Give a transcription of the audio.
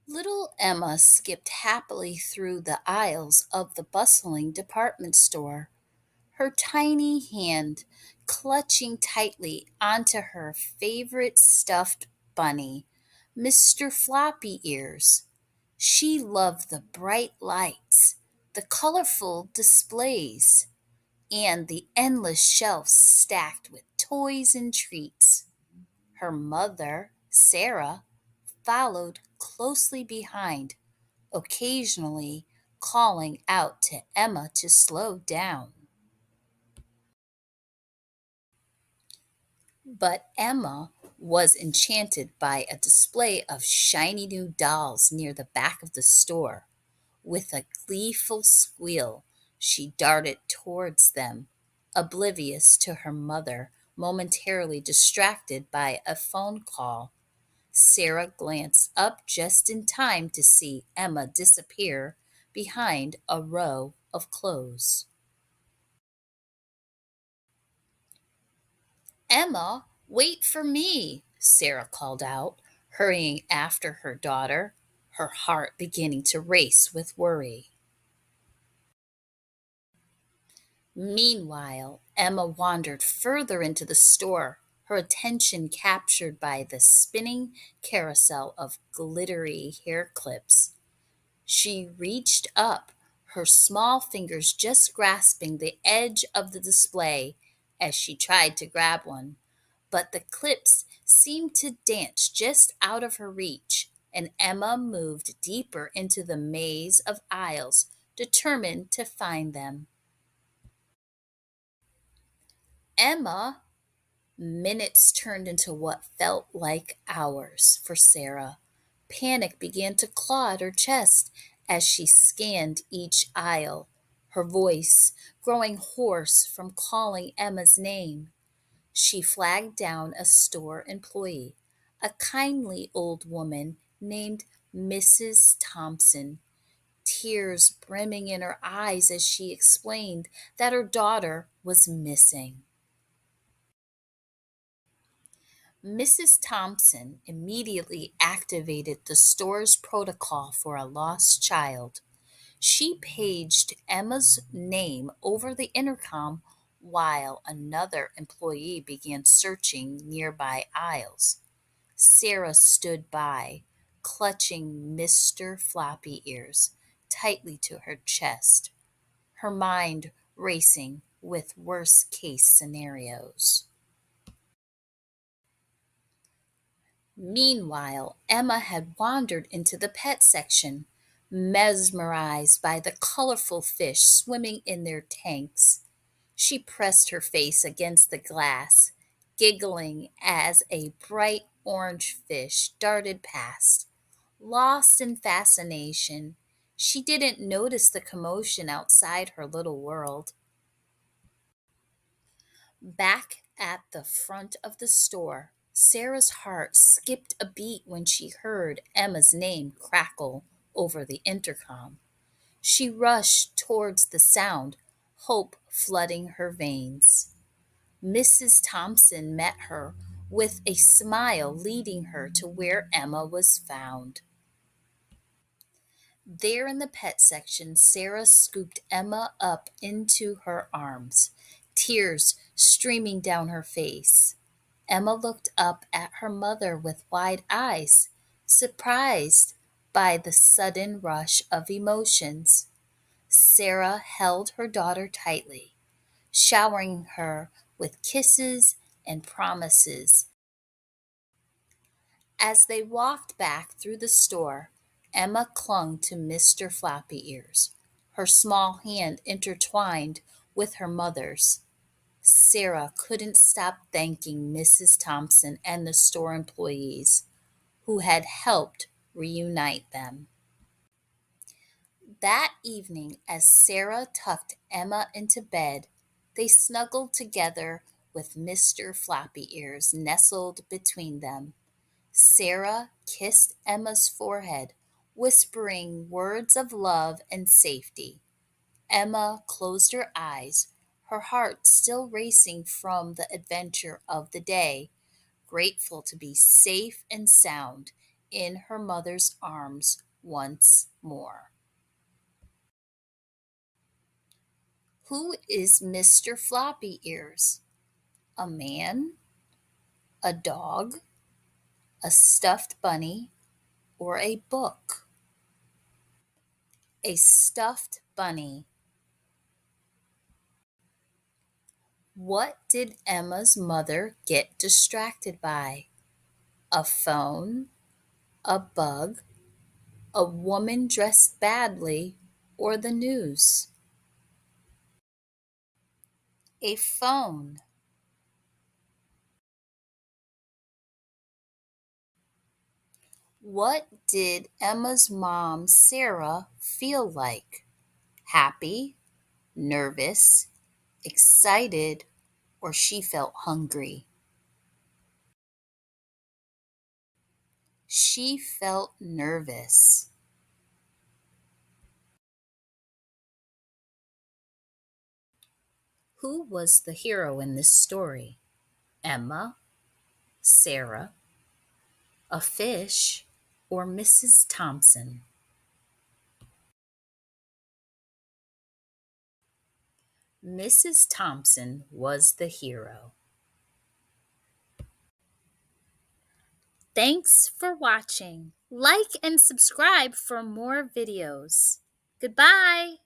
Little Emma skipped happily through the aisles of the bustling department store, her tiny hand clutching tightly onto her favorite stuffed bunny, Mr. Floppy Ears. She loved the bright lights, the colorful displays, and the endless shelves stacked with toys and treats. Her mother, Sarah, followed closely behind, occasionally calling out to Emma to slow down. But Emma was enchanted by a display of shiny new dolls near the back of the store. With a gleeful squeal, she darted towards them, oblivious to her mother, momentarily distracted by a phone call. Sarah glanced up just in time to see Emma disappear behind a row of clothes. Emma, wait for me, Sarah called out, hurrying after her daughter, her heart beginning to race with worry. Meanwhile, Emma wandered further into the store, her attention captured by the spinning carousel of glittery hair clips. She reached up, her small fingers just grasping the edge of the display as she tried to grab one. But the clips seemed to dance just out of her reach, and Emma moved deeper into the maze of aisles, determined to find them. Emma, minutes turned into what felt like hours for Sarah. Panic began to claw at her chest as she scanned each aisle, her voice growing hoarse from calling Emma's name. She flagged down a store employee, a kindly old woman named Mrs. Thompson, tears brimming in her eyes as she explained that her daughter was missing. Mrs. Thompson immediately activated the store's protocol for a lost child. She paged Emma's name over the intercom while another employee began searching nearby aisles. Sarah stood by, clutching Mr. Floppy Ears tightly to her chest, her mind racing with worst case scenarios. Meanwhile, Emma had wandered into the pet section, mesmerized by the colorful fish swimming in their tanks. She pressed her face against the glass, giggling as a bright orange fish darted past. Lost in fascination, she didn't notice the commotion outside her little world. Back at the front of the store, Sarah's heart skipped a beat when she heard Emma's name crackle over the intercom. She rushed towards the sound, hope flooding her veins. Mrs. Thompson met her with a smile, leading her to where Emma was found. There in the pet section, Sarah scooped Emma up into her arms, tears streaming down her face. Emma looked up at her mother with wide eyes, surprised by the sudden rush of emotions. Sarah held her daughter tightly, showering her with kisses and promises. As they walked back through the store, Emma clung to Mr. Floppy Ears, her small hand intertwined with her mother's. Sarah couldn't stop thanking Mrs. Thompson and the store employees who had helped reunite them. That evening, as Sarah tucked Emma into bed, they snuggled together with Mr. Floppy Ears nestled between them. Sarah kissed Emma's forehead, whispering words of love and safety. Emma closed her eyes, her heart still racing from the adventure of the day, grateful to be safe and sound in her mother's arms once more. Who is Mr. Floppy Ears? A man, a dog, a stuffed bunny, or a book? A stuffed bunny. What did Emma's mother get distracted by? A phone, a bug, a woman dressed badly, or the news? A phone. What did Emma's mom, Sarah, feel like? Happy, nervous, excited, or she felt hungry? She felt nervous. Who was the hero in this story? Emma, Sarah, a fish, or Mrs. Thompson? Mrs. Thompson was the hero. Thanks for watching. Like and subscribe for more videos. Goodbye.